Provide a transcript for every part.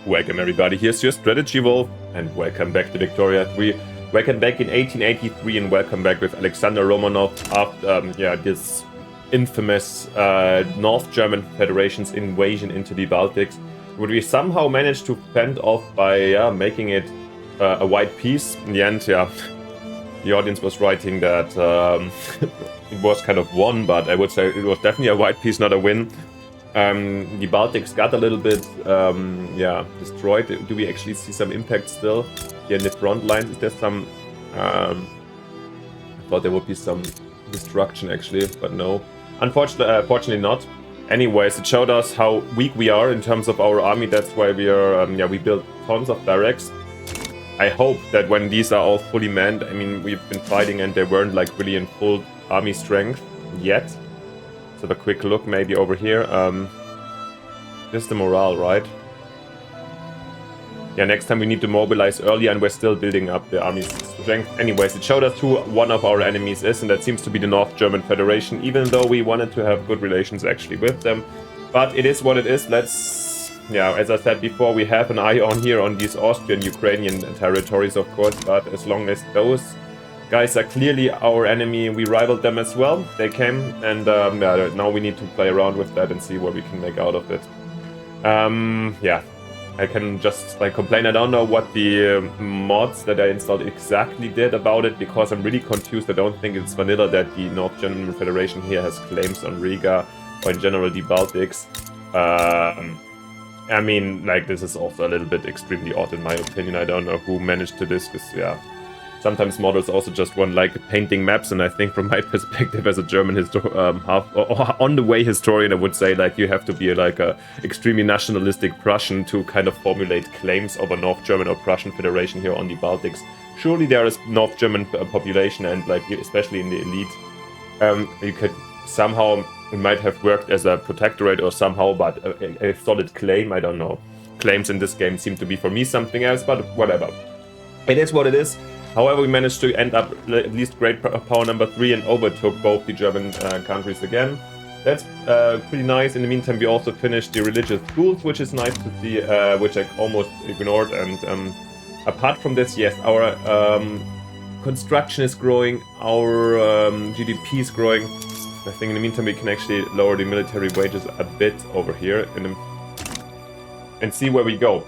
Welcome everybody, here's your Strategy Wolf, and welcome back to Victoria 3. Welcome back in 1883, and welcome back with Alexander Romanov after this infamous North German Federation's invasion into the Baltics, which we somehow managed to fend off by making it a white peace. In the end, the audience was writing that it was kind of won, but I would say it was definitely a white peace, not a win. The Baltics got a little bit, destroyed. Do we actually see some impact still here in the front lines? Is there some... I thought there would be some destruction actually, but no. Unfortunately not. Anyways, it showed us how weak we are in terms of our army. That's why we are, we built tons of barracks. I hope that when these are all fully manned, I mean, we've been fighting and they weren't like really in full army strength yet. Let's have a quick look maybe over here. This is the morale, right? Yeah, next time we need to mobilize earlier, and we're still building up the army's strength. Anyways, it showed us who one of our enemies is, and that seems to be the North German Federation, even though we wanted to have good relations actually with them. But it is what it is. Let's, as I said before, we have an eye on here on these Austrian-Ukrainian territories, of course, but as long as those guys are clearly our enemy, we rivaled them as well. They came, and now we need to play around with that and see what we can make out of it. I can just complain. I don't know what the mods that I installed exactly did about it, because I'm really confused. I don't think it's vanilla that the North German Federation here has claims on Riga or in general the Baltics. I mean, this is also a little bit extremely odd in my opinion. I don't know who managed to this, because sometimes models also just want painting maps, and I think from my perspective as a German on the way historian, I would say you have to be a extremely nationalistic Prussian to kind of formulate claims of a North German or Prussian Federation here on the Baltics. Surely there is North German population, and especially in the elite, you could somehow, it might have worked as a protectorate or somehow, but a solid claim, I don't know. Claims in this game seem to be for me something else, but whatever. It is what it is. However, we managed to end up at least great power number 3 and overtook both the German countries again. That's pretty nice. In the meantime, we also finished the religious schools, which is nice to see, which I almost ignored. And apart from this, yes, our construction is growing, our GDP is growing. I think in the meantime, we can actually lower the military wages a bit over here and see where we go.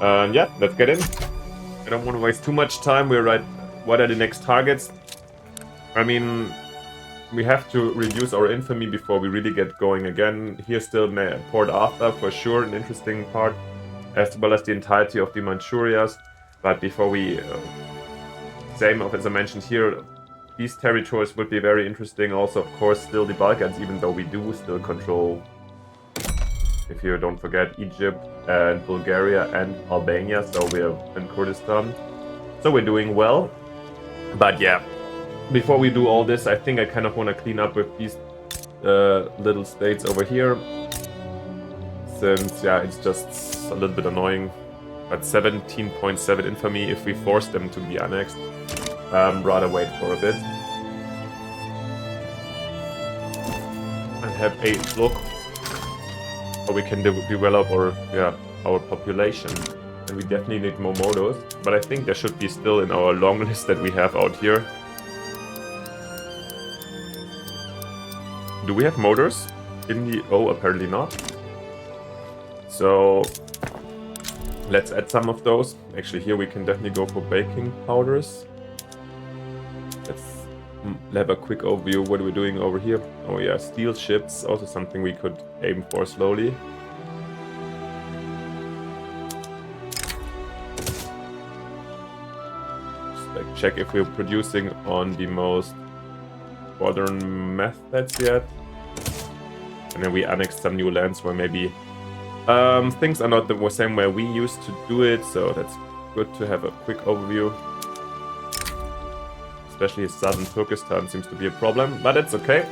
Let's get in. I don't want to waste too much time. We're right. What are the next targets? I mean, we have to reduce our infamy before we really get going again. Here still Port Arthur for sure, an interesting part, as well as the entirety of the Manchurias. But before we, same as I mentioned here, these territories would be very interesting. Also, of course, still the Balkans, even though we do still control, if you don't forget, Egypt and Bulgaria and Albania, so we're in Kurdistan. So we're doing well. But before we do all this, I think I kind of want to clean up with these little states over here. Since, it's just a little bit annoying. But 17.7 infamy if we force them to be annexed. Rather wait for a bit. And have a look how we can develop our population. And we definitely need more models, but I think there should be still in our long list that we have out here. Do we have motors in the... Oh, apparently not. So let's add some of those. Actually, here we can definitely go for baking powders. Let's have a quick overview. What are we doing over here? Oh yeah, steel ships, also something we could aim for slowly. Just check if we're producing on the most modern methods yet. And then we annex some new lands where maybe things are not the same way we used to do it, so that's good to have a quick overview. Especially southern Turkestan seems to be a problem, but it's okay.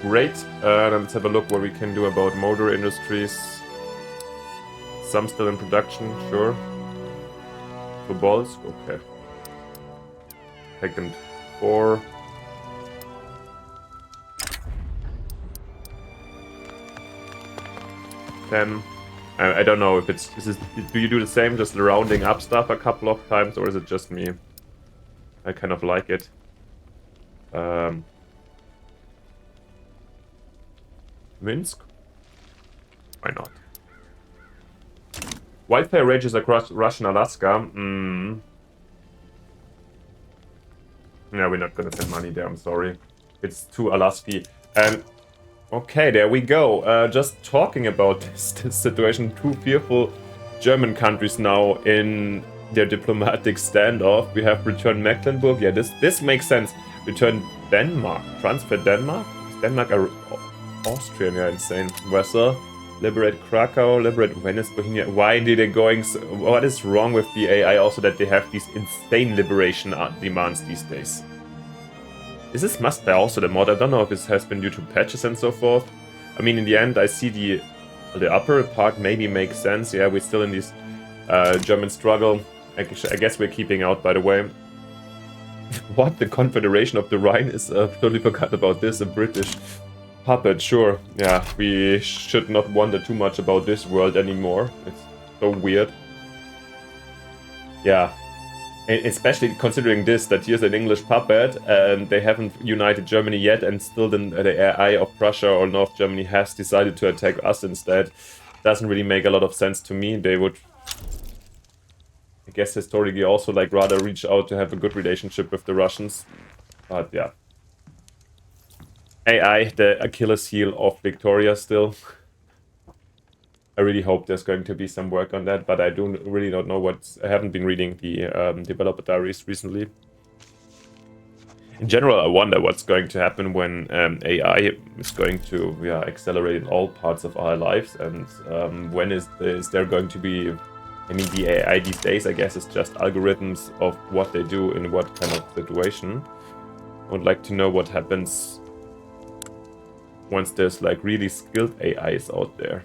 Great. Let's have a look what we can do about motor industries. Some still in production, sure. For balls, okay. Take them to 4. 10. I don't know if it's... do you do the same, just rounding up stuff a couple of times, or is it just me? I kind of like it. Minsk? Why not? Wildfire rages across Russian Alaska. Yeah, we're not gonna send money there, I'm sorry. It's too Alasky. Okay, there we go. Just talking about this situation, two fearful German countries now in their diplomatic standoff. We have returned Mecklenburg. Yeah, this makes sense. Return Denmark. Transfer Denmark? Is Denmark a Austrian? Yeah, insane. Vessel. Liberate Krakow. Liberate Venice, Bohemia. Why did they going so... What is wrong with the AI also that they have these insane liberation demands these days? This must be also the mod. I don't know if this has been due to patches and so forth. I mean, in the end, I see the upper part maybe makes sense. Yeah, we're still in this German struggle. I guess we're keeping out, by the way. What? The Confederation of the Rhine is... totally forgot about this. A British puppet, sure. Yeah, we should not wonder too much about this world anymore. It's so weird. Yeah. And especially considering this, that here's an English puppet, and they haven't united Germany yet, and still the AI of Prussia or North Germany has decided to attack us instead. Doesn't really make a lot of sense to me. They would, I guess, historically also like rather reach out to have a good relationship with the Russians. But yeah. AI, the Achilles heel of Victoria still. I really hope there's going to be some work on that, but I really don't know what's... I haven't been reading the developer diaries recently. In general, I wonder what's going to happen when AI is going to accelerate in all parts of our lives, and when is there going to be... I mean, the AI these days, I guess, is just algorithms of what they do in what kind of situation. I would like to know what happens once there's like really skilled AIs out there.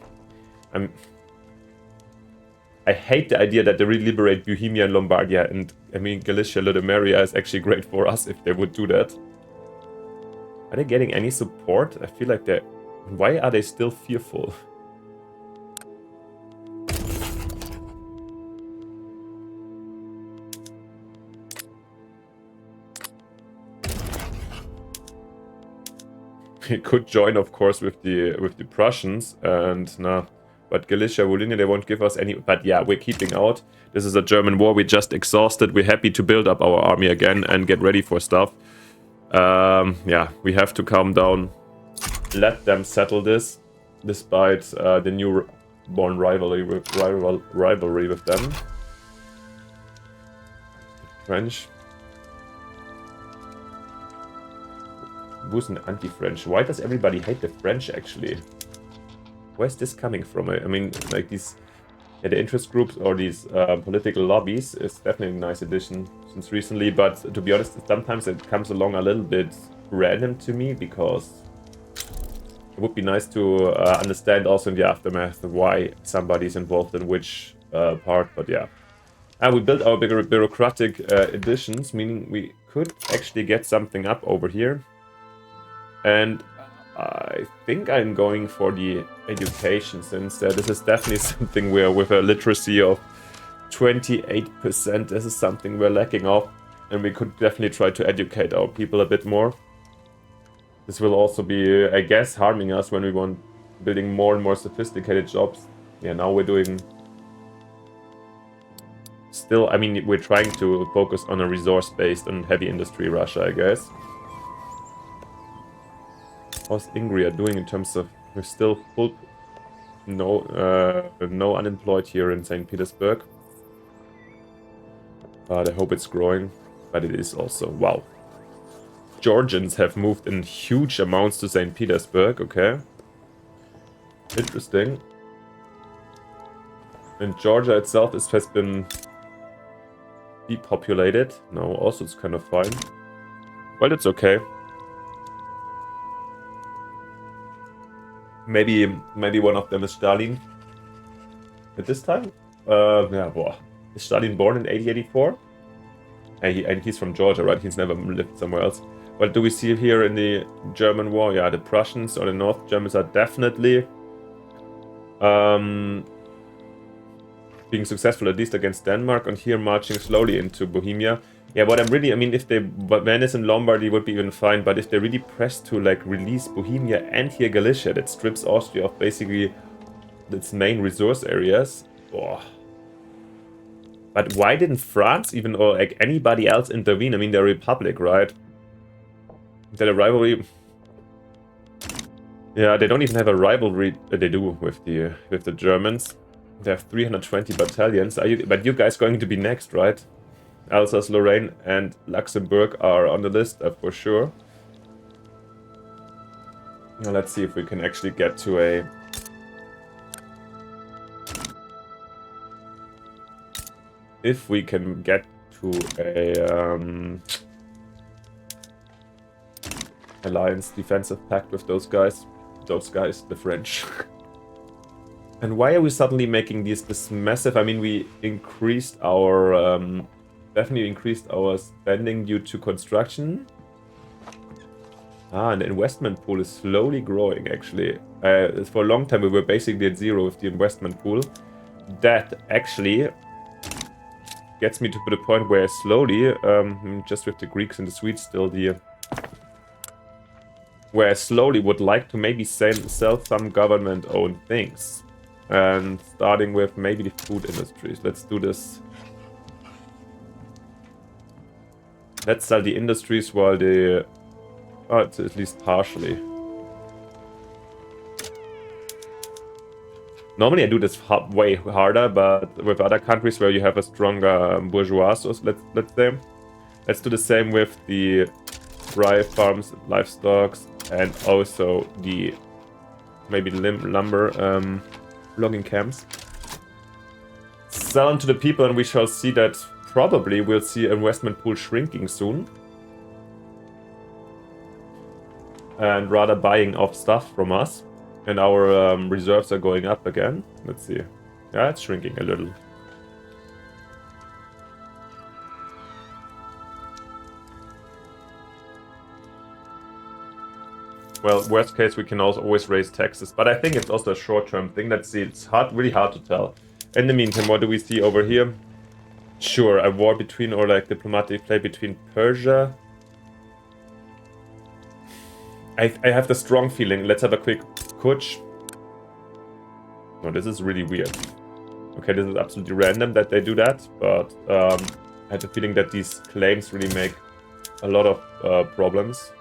I hate the idea that they really liberate Bohemia and Lombardia, and I mean Galicia, Lodomeria is actually great for us if they would do that. Are they getting any support? I feel like they're... Why are they still fearful? We could join, of course, with the Prussians, and nah. But Galicia, Volhynia, they won't give us any... But yeah, we're keeping out. This is a German war. We're just exhausted. We're happy to build up our army again and get ready for stuff. Yeah, we have to calm down. Let them settle this, despite the newborn rivalry with them. French. Who's an anti-French? Why does everybody hate the French, actually? Where's this coming from? I mean, like these... Yeah, the interest groups or these political lobbies is definitely a nice addition since recently, but to be honest, sometimes it comes along a little bit random to me, because it would be nice to understand also in the aftermath why somebody's involved in which part, but yeah. And we built our bigger bureaucratic additions, meaning we could actually get something up over here. And I think I'm going for the education, since this is definitely something where with a literacy of 28%, this is something we're lacking of, and we could definitely try to educate our people a bit more. This will also be, I guess, harming us when we want building more and more sophisticated jobs. Yeah, now we're doing... Still, I mean, we're trying to focus on a resource-based and heavy industry Russia, I guess. How's Ingria doing in terms of... We're still full... No unemployed here in St. Petersburg. But I hope it's growing. But it is also... Wow. Georgians have moved in huge amounts to St. Petersburg. Okay. Interesting. And Georgia itself has been... depopulated. No, also it's kind of fine. Well, it's okay. Maybe one of them is Stalin. At this time? Yeah, boah. Is Stalin born in 1884? And he's from Georgia, right? He's never lived somewhere else. What do we see here in the German war? Yeah, the Prussians or the North Germans are definitely being successful at least against Denmark, and here marching slowly into Bohemia. Yeah, what I'm really, I mean, if they, Venice and Lombardy would be even fine, but if they really press to like release Bohemia and here Galicia, that strips Austria of basically its main resource areas. Oh. But why didn't France even, or like anybody else intervene? I mean, they're a republic, right? They're a rivalry. Yeah, they don't even have a rivalry. They do with the Germans. They have 320 battalions. But you guys going to be next, right? Alsace, Lorraine, and Luxembourg are on the list for sure. Now let's see if we can actually get to a... If we can get to a alliance defensive pact with those guys. Those guys, the French. And why are we suddenly making this massive... I mean, we increased our... definitely increased our spending due to construction. And the investment pool is slowly growing, actually. For a long time, we were basically at zero with the investment pool. That actually gets me to the point where slowly, just with the Greeks and the Swedes still, where I slowly would like to maybe sell some government-owned things. And starting with maybe the food industries. Let's do this. Let's sell the industries while the... Oh, it's at least partially. Normally I do this way harder, but with other countries where you have a stronger bourgeois, so let's say. Let's do the same with the rye farms, livestock, and also the maybe lumber logging camps. Sell them to the people, and we shall see that probably we'll see investment pool shrinking soon. And rather buying off stuff from us. And our reserves are going up again. Let's see. Yeah, it's shrinking a little. Well, worst case, we can also always raise taxes. But I think it's also a short-term thing. Let's see. It's really hard to tell. In the meantime, what do we see over here? Sure, a war between, or like diplomatic play between Persia. I have the strong feeling. Let's have a quick kutch. No, this is really weird. Okay, this is absolutely random that they do that, but I have the feeling that these claims really make a lot of problems.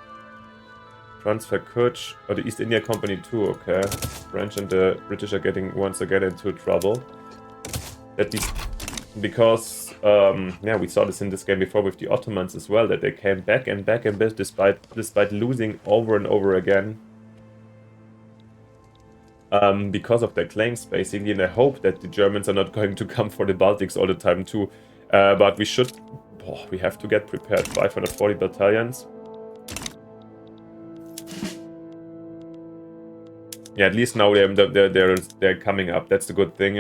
Transfer kutch. Oh, the East India Company too, okay. French and the British are getting once again into trouble. That these... Because, yeah, we saw this in this game before with the Ottomans as well, that they came back and back and back despite losing over and over again. Because of their claims, basically, and I hope that the Germans are not going to come for the Baltics all the time too. But we should... Oh, we have to get prepared. 540 battalions. Yeah, at least now they're coming up. That's the good thing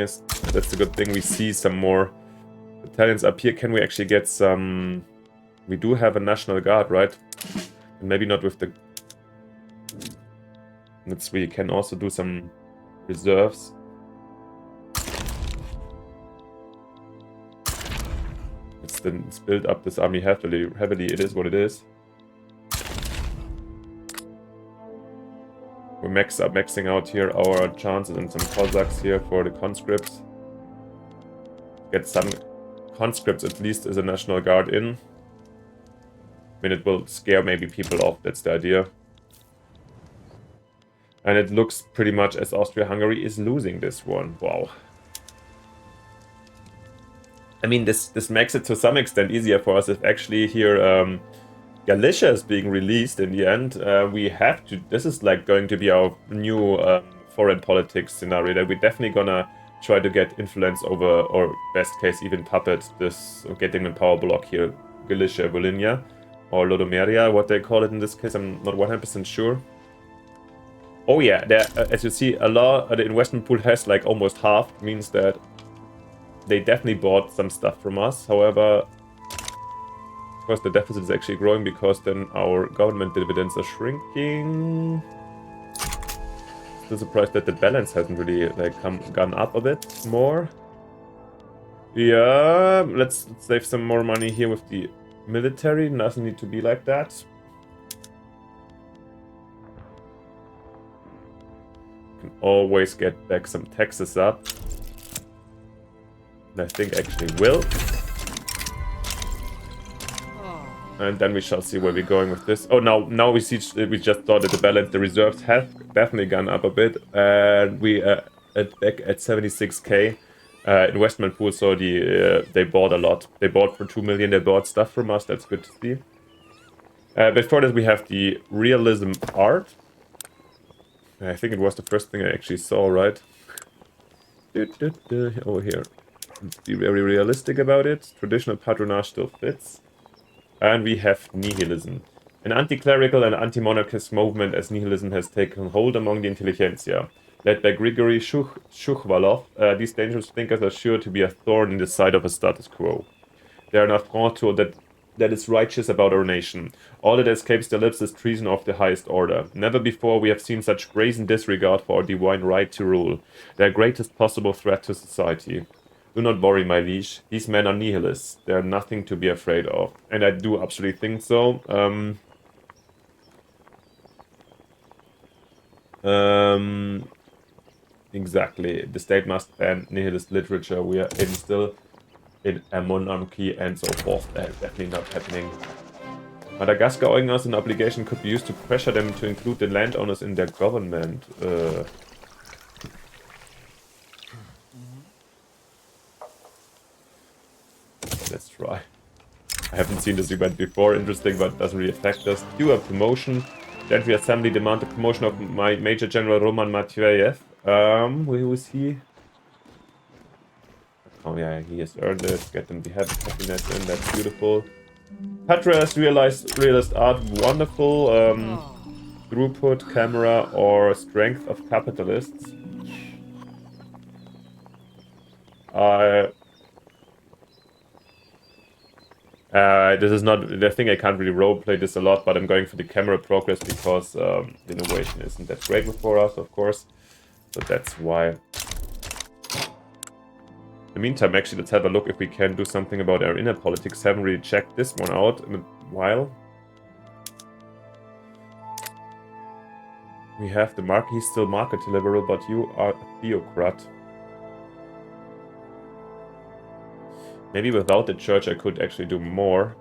we see some more battalions up here. Can we actually get some... We do have a National Guard, right? And maybe not with the... We can also do some reserves. Let's build up this army heavily. It is what it is. We're maxing out here our chances and some Cossacks here for the conscripts. Get some conscripts at least as a National Guard in. I mean, it will scare maybe people off, that's the idea. And it looks pretty much as Austria-Hungary is losing this one. Wow. I mean, this makes it to some extent easier for us if actually here Galicia is being released in the end. We have to... This is like going to be our new foreign politics scenario that we're definitely gonna try to get influence over, or best case even puppet this, getting a power block here. Galicia, Volhynia, or Lodomeria, what they call it in this case. I'm not 100% sure. Oh yeah, as you see, the investment pool has like almost half. Means that they definitely bought some stuff from us. However, of course, the deficit is actually growing because then our government dividends are shrinking. Still surprised that the balance hasn't really like gone up a bit more. Yeah, let's save some more money here with the military. Doesn't need to be like that. Can always get back some taxes up. And I think actually will. And then we shall see where we're going with this. Oh, now we see. We just saw that the balance, the reserves have definitely gone up a bit, and we back at 76k investment pool. So they bought a lot. They bought for 2 million. They bought stuff from us. That's good to see. Before that, we have the Realism art. I think it was the first thing I actually saw, right? Over here. Let's be very realistic about it. Traditional patronage still fits. And we have nihilism. An anti-clerical and anti-monarchist movement as nihilism has taken hold among the intelligentsia. Led by Grigory Shukhvalov, these dangerous thinkers are sure to be a thorn in the side of a status quo. They are an affront to that is righteous about our nation. All that escapes their lips is treason of the highest order. Never before we have seen such brazen disregard for our divine right to rule. Their greatest possible threat to society. Do not worry, my liege. These men are nihilists. They are nothing to be afraid of. And I do absolutely think so. Exactly. The state must ban nihilist literature. We are still in a monarchy and so forth. That's definitely not happening. Madagascar owing us an obligation could be used to pressure them to include the landowners in their government. Let's try. I haven't seen this event before. Interesting, but doesn't really affect us. Do a promotion. The Entry Assembly demand the promotion of my Major General Roman Matveyev. Who is he? Oh yeah, he has earned it. Get them the happiness in. That's beautiful. Patras realist art. Wonderful. Throughput, camera, or strength of capitalists. This is not. I think I can't really roleplay this a lot, but I'm going for the camera progress because the innovation isn't that great for us, of course. So that's why. In the meantime, actually, let's have a look if we can do something about our inner politics. Haven't really checked this one out in a while. We have the Marquis still market liberal, but you are a theocrat. Maybe without the church I could actually do more.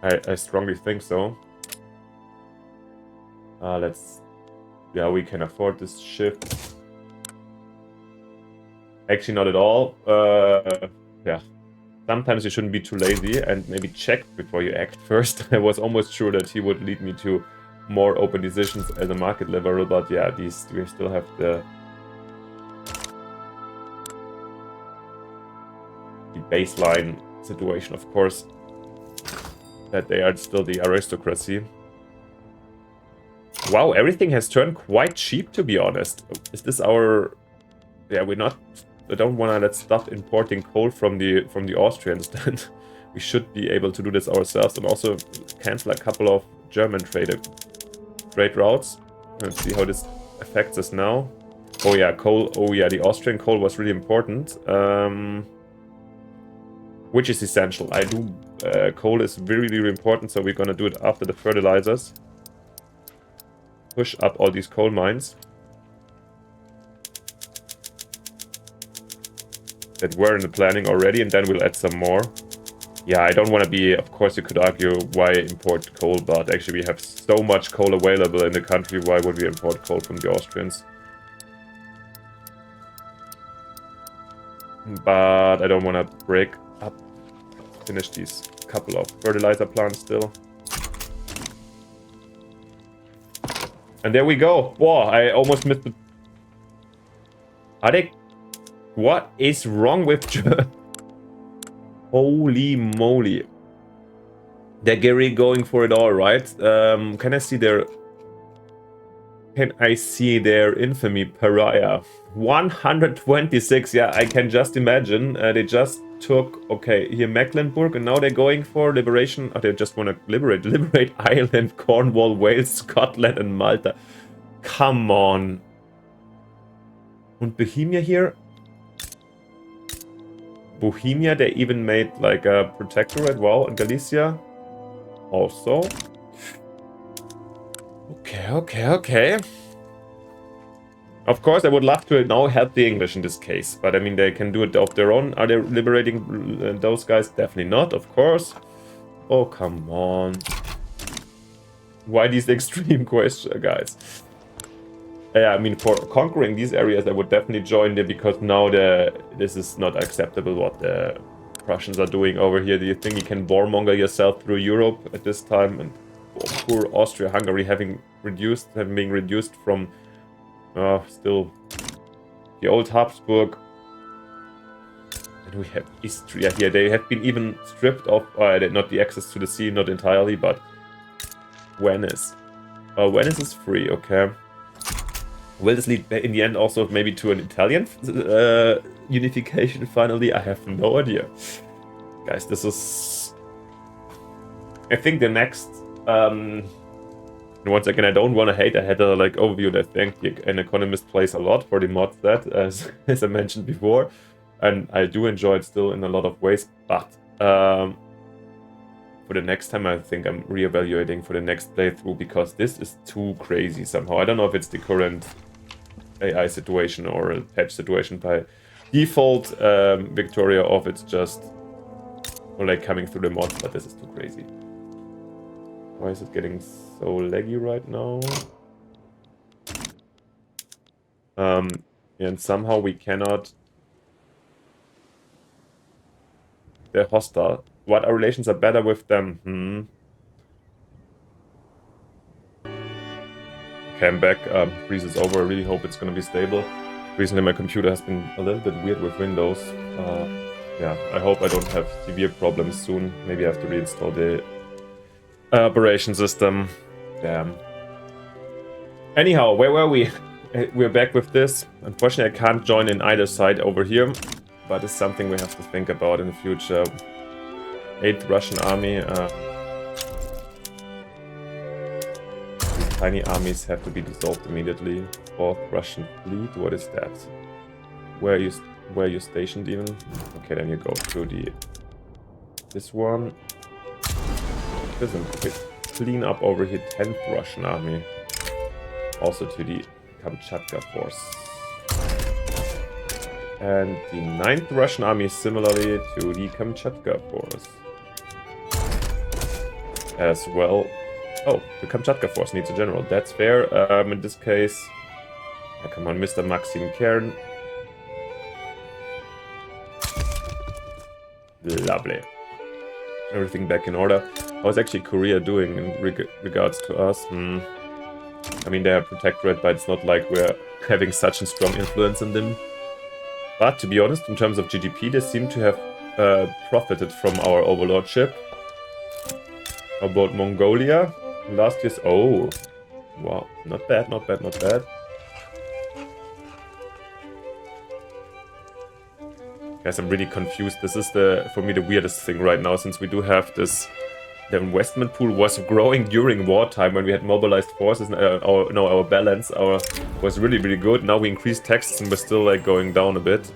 I strongly think so. Let's... Yeah, we can afford this shift. Actually, not at all. Yeah. Sometimes you shouldn't be too lazy and maybe check before you act first. I was almost sure that he would lead me to more open decisions as a market liberal, but yeah, we still have the baseline situation, of course, that they are still the aristocracy. Wow, everything has turned quite cheap, to be honest. Is this our... Yeah, we're not... I don't want to let stop importing coal from the Austrians then. We should be able to do this ourselves and also cancel a couple of German trade routes. Let's see how this affects us now. Oh yeah, coal. Oh yeah, the Austrian coal was really important. Which is essential. Coal is really, really important, so we're gonna do it after the fertilizers. Push up all these coal mines that were in the planning already, and then we'll add some more. Yeah, I don't want to be... Of course, you could argue why import coal, but actually we have so much coal available in the country. Why would we import coal from the Austrians? But I don't want to break up. Finish these couple of fertilizer plants still. And there we go. Whoa, I almost missed the... Are they... What is wrong with... Holy moly. They're going for it all, right? Can I see their... Can I see their infamy pariah? 126, yeah, I can just imagine. They just took, okay, here Mecklenburg, and now they're going for liberation. Oh, they just want to liberate Ireland, Cornwall, Wales, Scotland, and Malta. Come on. And Bohemia here. Bohemia, they even made like a protectorate. Wow, and Galicia also. Okay. Of course, I would love to now help the English in this case, but I mean, they can do it of their own. Are they liberating those guys? Definitely not, of course. Oh, come on. Why these extreme questions, guys? Yeah, I mean, for conquering these areas, I would definitely join there, because now this is not acceptable what the Prussians are doing over here. Do you think you can warmonger yourself through Europe at this time? And poor Austria-Hungary having been reduced from still the old Habsburg. And we have Istria here. They have been even stripped of, not the access to the sea, not entirely, but Venice. Venice is free, okay. Will this lead in the end also maybe to an Italian unification finally? I have no idea. Guys, this is... I think the next... And once again, I don't want to hate. I had a overview that I think an economist plays a lot for the mod set, as I mentioned before. And I do enjoy it still in a lot of ways. But for the next time, I think I'm reevaluating for the next playthrough, because this is too crazy somehow. I don't know if it's the current AI situation or a patch situation by default, Victoria, or if it's just coming through the mods, but this is too crazy. Why is it getting so laggy right now? And somehow we cannot... They're hostile. What, our relations are better with them? Okay, I'm back. Freeze is over. I really hope it's gonna be stable. Recently my computer has been a little bit weird with Windows. Yeah, I hope I don't have severe problems soon. Maybe I have to reinstall the operation system. Damn. Anyhow, where were we? We're back with this. Unfortunately, I can't join in either side over here, but it's something we have to think about in the future. 8th Russian army. These tiny armies have to be dissolved immediately. 4th Russian fleet. What is that? Where are you stationed even? Okay, then you go to this one. Listen, clean up over here. 10th Russian army. Also to the Kamchatka force. And the 9th Russian army similarly to the Kamchatka force. As well. Oh, the Kamchatka force needs a general. That's fair. In this case... Oh, come on, Mr. Maxim Kern. Lovely. Everything back in order. How's actually Korea doing in regards to us? I mean, they're a protectorate, but it's not like we're having such a strong influence on them. But to be honest, in terms of GDP, they seem to have profited from our overlordship. How about Mongolia? Last year's... Oh, wow. Not bad, not bad, not bad. Guys, I'm really confused. This is, for me, the weirdest thing right now, since we do have this... The investment pool was growing during wartime when we had mobilized forces. Our balance was really, really good. Now we increased taxes and we're still going down a bit.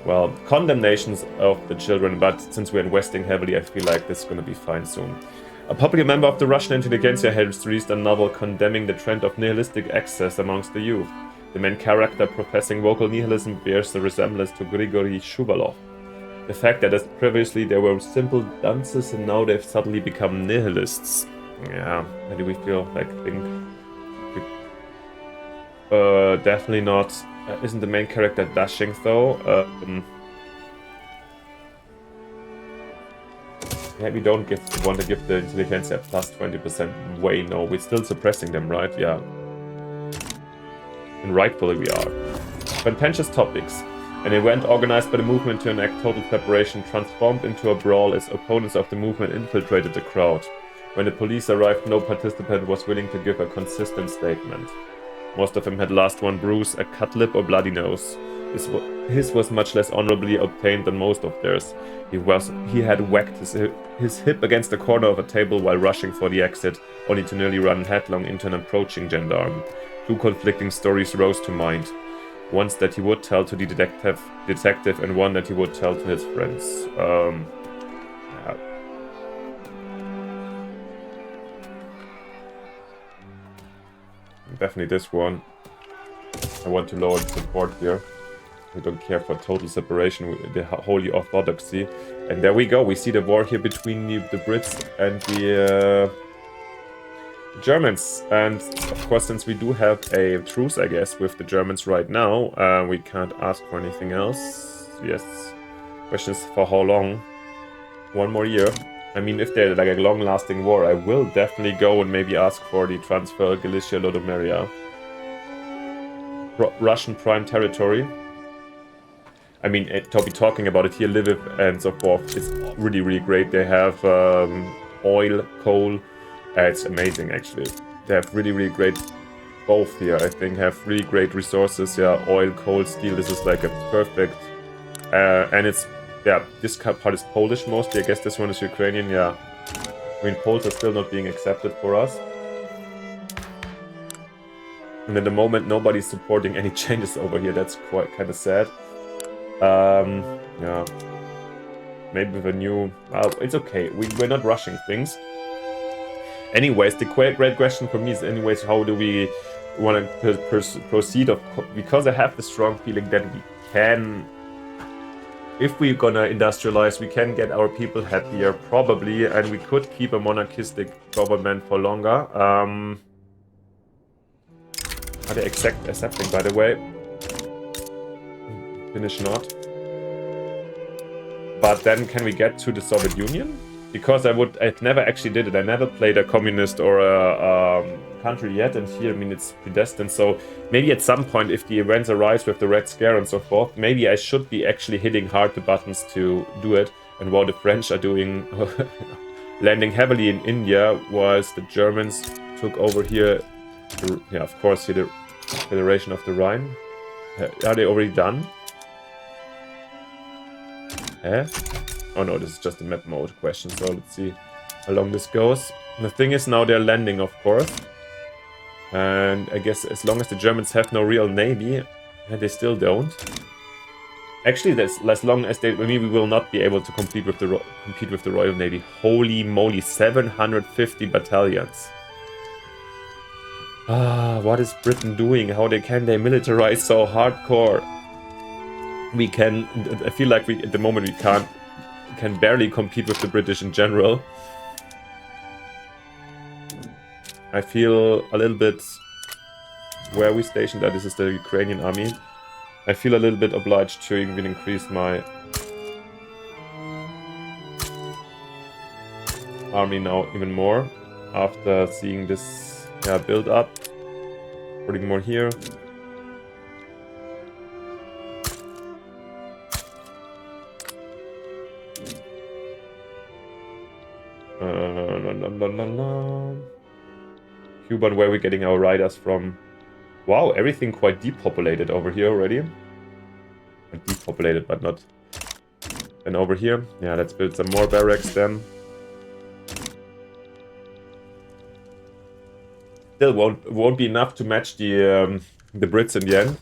Well, condemnations of the children, but since we're investing heavily, I feel like this is going to be fine soon. A popular member of the Russian intelligentsia has released a novel condemning the trend of nihilistic excess amongst the youth. The main character professing vocal nihilism bears the resemblance to Grigory Shuvalov. The fact that as previously they were simple dunces and now they've suddenly become nihilists. Yeah, how do we feel? Definitely not. Isn't the main character dashing though? Yeah, we don't want to give the intelligentsia plus 20% way, no. We're still suppressing them, right? Yeah. And rightfully we are. Contentious topics. An event organized by the movement to enact total separation transformed into a brawl as opponents of the movement infiltrated the crowd. When the police arrived, no participant was willing to give a consistent statement. Most of them had lost one bruise, a cut lip or bloody nose. His was much less honorably obtained than most of theirs. He had whacked his hip against the corner of a table while rushing for the exit, only to nearly run headlong into an approaching gendarme. Two conflicting stories rose to mind. One that he would tell to the detective and one that he would tell to his friends. Yeah. Definitely this one. I want to lower the support here. We don't care for total separation with the Holy Orthodoxy. And there we go. We see the war here between the Brits and the Germans. And of course, since we do have a truce, I guess, with the Germans right now, we can't ask for anything else. Yes. Question is for how long? 1 more year. I mean, if they're like a long-lasting war, I will definitely go and maybe ask for the transfer of Galicia, Lodomeria. Russian prime territory. I mean, to be talking about it here, Lviv and so forth, it's really, really great. They have oil, coal. It's amazing, actually. They have really, really great both here, I think. Have really great resources. Yeah, oil, coal, steel. This is like a perfect... and it's... Yeah, this part is Polish mostly. I guess this one is Ukrainian, yeah. I mean, Poles are still not being accepted for us. And at the moment, nobody's supporting any changes over here. That's quite kind of sad. Yeah. Maybe with a new... it's okay. We're not rushing things. Anyways, the great question for me is anyways, how do we want to proceed? Because I have the strong feeling that we can... If we're gonna industrialize, we can get our people happier, probably, and we could keep a monarchistic government for longer. Are they accepting, by the way? Finish not. But then can we get to the Soviet Union? Because I've never actually did it. I never played a communist or a country yet, and here, I mean, it's predestined. So maybe at some point, if the events arise with the Red Scare and so forth, maybe I should be actually hitting hard the buttons to do it. And while the French are doing, landing heavily in India, whilst the Germans took over here, yeah, of course, here the Federation of the Rhine. Are they already done? Oh no, this is just a map mode question, so let's see how long this goes. The thing is, now they're landing, of course. And I guess as long as the Germans have no real navy, and they still don't. Actually, that's as long as they... I mean, we will not be able to compete with the Royal Navy. Holy moly, 750 battalions. What is Britain doing? How can they militarize so hardcore? We can... I feel like at the moment we can barely compete with the British in general. I feel a little bit... Where are we stationed at? This is the Ukrainian army. I feel a little bit obliged to even increase my army now even more. After seeing this build up. Putting more here. Cuban, where are we getting our riders from? Wow, everything quite depopulated over here already. Depopulated, but not. And over here, yeah, let's build some more barracks then. Still won't be enough to match the Brits in the end.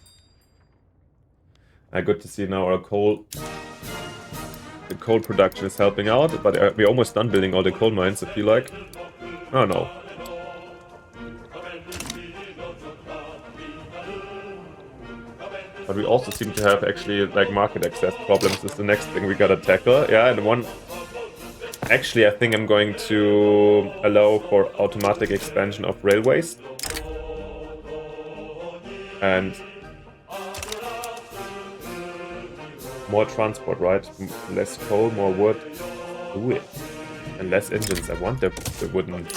Good to see now our coal. The coal production is helping out, but we're almost done building all the coal mines, I feel like. Oh no. But we also seem to have actually like market access problems is the next thing we gotta tackle. Yeah, and one... Actually, I think I'm going to allow for automatic expansion of railways. And... more transport, right? Less coal, more wood. Do it. And less engines. I want the wooden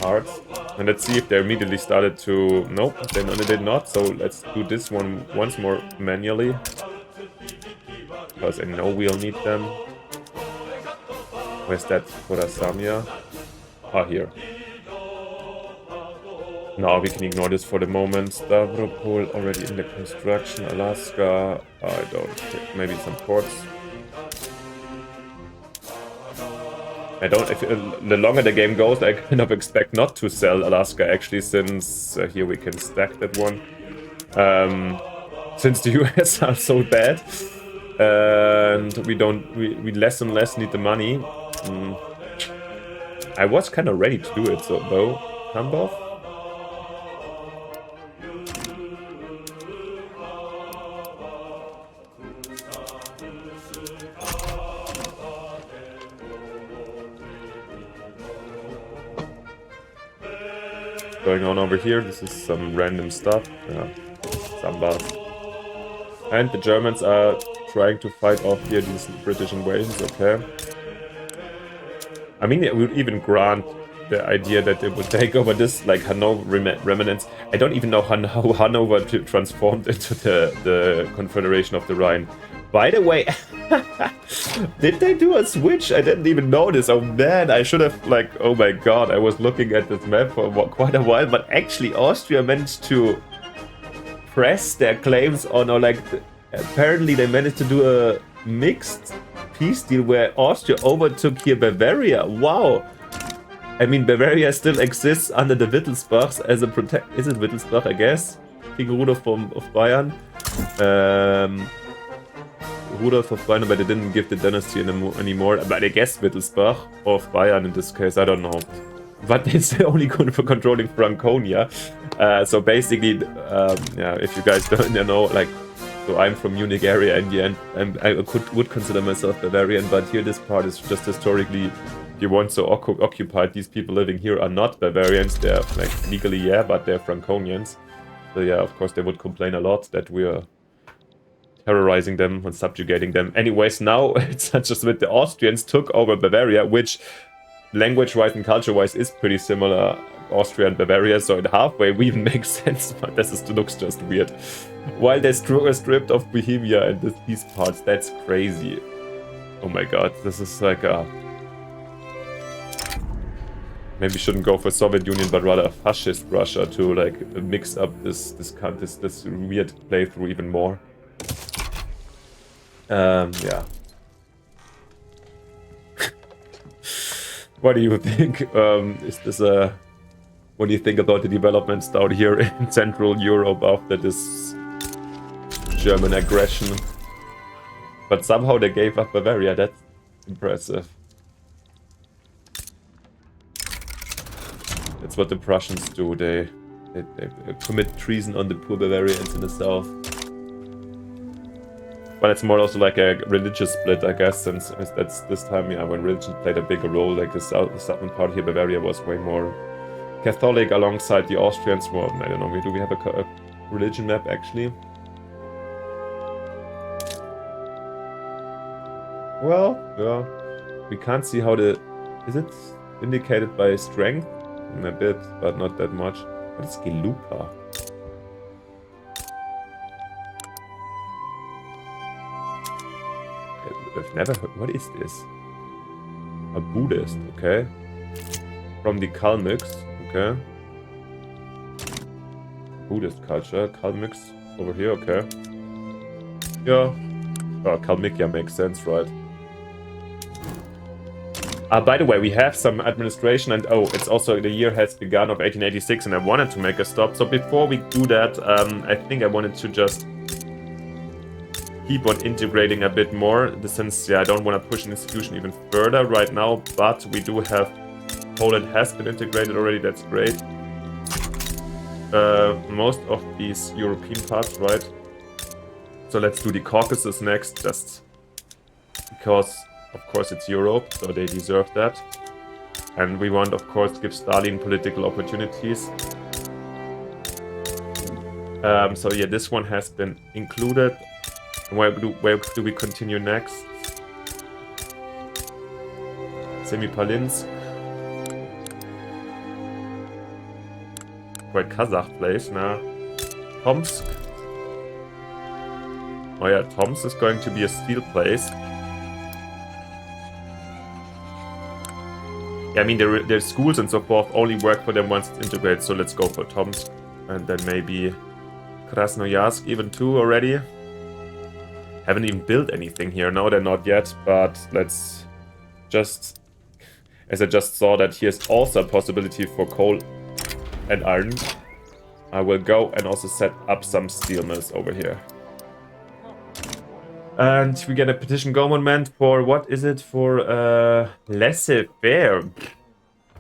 parts. And let's see if they immediately started to... Nope, they did not. So let's do this one once more manually. Because I know we'll need them. Where's that Samia? Ah, here. No, we can ignore this for the moment. Stavropol already in the construction. Alaska, I don't think. Maybe some ports. I don't. The longer the game goes, I kind of expect not to sell Alaska actually, since here we can stack that one. Since the US are so bad, and we less and less need the money. I was kind of ready to do it, so though, Tambov. Going on over here, this is some random stuff. Yeah, Sambas. And the Germans are trying to fight off here these British invasions, okay. I mean, it would even grant the idea that they would take over this, like, Hanover remnants. I don't even know how Hanover transformed into the Confederation of the Rhine. By the way, did they do a switch? I didn't even notice. Oh man, I should have, like, oh my god, I was looking at this map for quite a while, but actually Austria managed to press their claims on, or like, apparently they managed to do a mixed peace deal where Austria overtook here Bavaria. Wow! I mean, Bavaria still exists under the Wittelsbachs as a Is it Wittelsbach, I guess? King Rudolf of Bayern. Rudolf of Bayern, but they didn't give the dynasty anymore. But I guess Wittelsbach of Bayern in this case, I don't know. But it's only good for controlling Franconia. So basically, yeah, if you guys don't know, like, so I'm from Munich area in the end, and I would consider myself Bavarian, but here this part is just historically, if you want, so occupied. These people living here are not Bavarians, they're, like, legally, yeah, but they're Franconians. So yeah, of course they would complain a lot that we are terrorizing them and subjugating them. Anyways, now it's not just with the Austrians took over Bavaria, which language-wise and culture-wise is pretty similar, Austria and Bavaria, so in halfway we even make sense, but looks just weird. While they're stripped of Bohemia and these parts, that's crazy. Oh my god, this is like a... Maybe shouldn't go for Soviet Union, but rather a fascist Russia to, like, mix up this weird playthrough even more. Yeah. What do you think? Is this a... What do you think about the developments down here in Central Europe after this German aggression? But somehow they gave up Bavaria, that's impressive. That's what the Prussians do, they commit treason on the poor Bavarians in the south. But it's more also like a religious split, I guess, since that's this time, yeah, when religion played a bigger role. Like the southern part here, Bavaria was way more Catholic alongside the Austrians. Well, I don't know, do we have a religion map actually? Well, yeah, we can't see how the... Is it indicated by strength? A bit, but not that much. What is Gelupa? I've never heard. What is this? A Buddhist, okay. From the Kalmyks, okay. Buddhist culture, Kalmyks over here, okay. Yeah. Oh, Kalmykia makes sense, right? By the way, we have some administration, and oh, it's also the year has begun of 1886, and I wanted to make a stop. So before we do that, I think I wanted to just keep on integrating a bit more, since, yeah, I don't want to push an institution even further right now, but we do have Poland has been integrated already, that's great. Most of these European parts, right? So let's do the Caucasus next, just because, of course, it's Europe, so they deserve that. And we want, of course, to give Stalin political opportunities. So yeah, this one has been included. Where do we continue next? Semipalynsk. Quite Kazakh place now. Tomsk. Oh yeah, Tomsk is going to be a steel place. Yeah, I mean, their schools and so forth only work for them once it's integrated, so let's go for Tomsk. And then maybe Krasnoyarsk even too already. Haven't even built anything here. No, they're not yet, but let's just... as I just saw that here's also a possibility for coal and iron, I will go and also set up some steel mills over here. And we get a petition government for, what is it, for laissez-faire.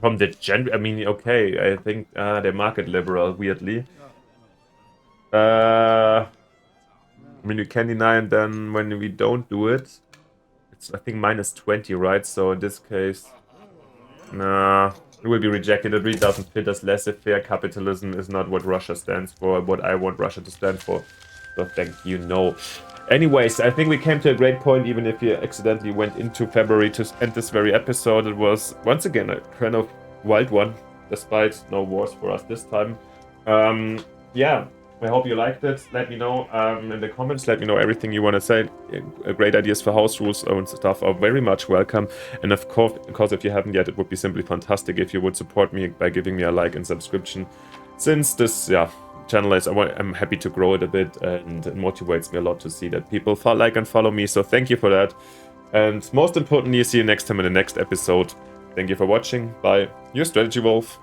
From the I mean, okay, I think they're market liberal, weirdly. I mean, we can deny, and then when we don't do it, it's, I think, -20, right? So in this case, nah, it will be rejected. It really doesn't fit us. Laissez-faire capitalism is not what Russia stands for, what I want Russia to stand for. So thank you, no. Anyways, I think we came to a great point, even if we accidentally went into February to end this very episode. It was, once again, a kind of wild one, despite no wars for us this time. Yeah, I hope you liked it. Let me know in the comments. Let me know everything you want to say. Great ideas for house rules and stuff are very much welcome. And of course, if you haven't yet, it would be simply fantastic if you would support me by giving me a like and subscription. Since this, channel is, I'm happy to grow it a bit, and it motivates me a lot to see that people like and follow me. So thank you for that. And most importantly, see you next time in the next episode. Thank you for watching. Bye. Your Strategy Wolf.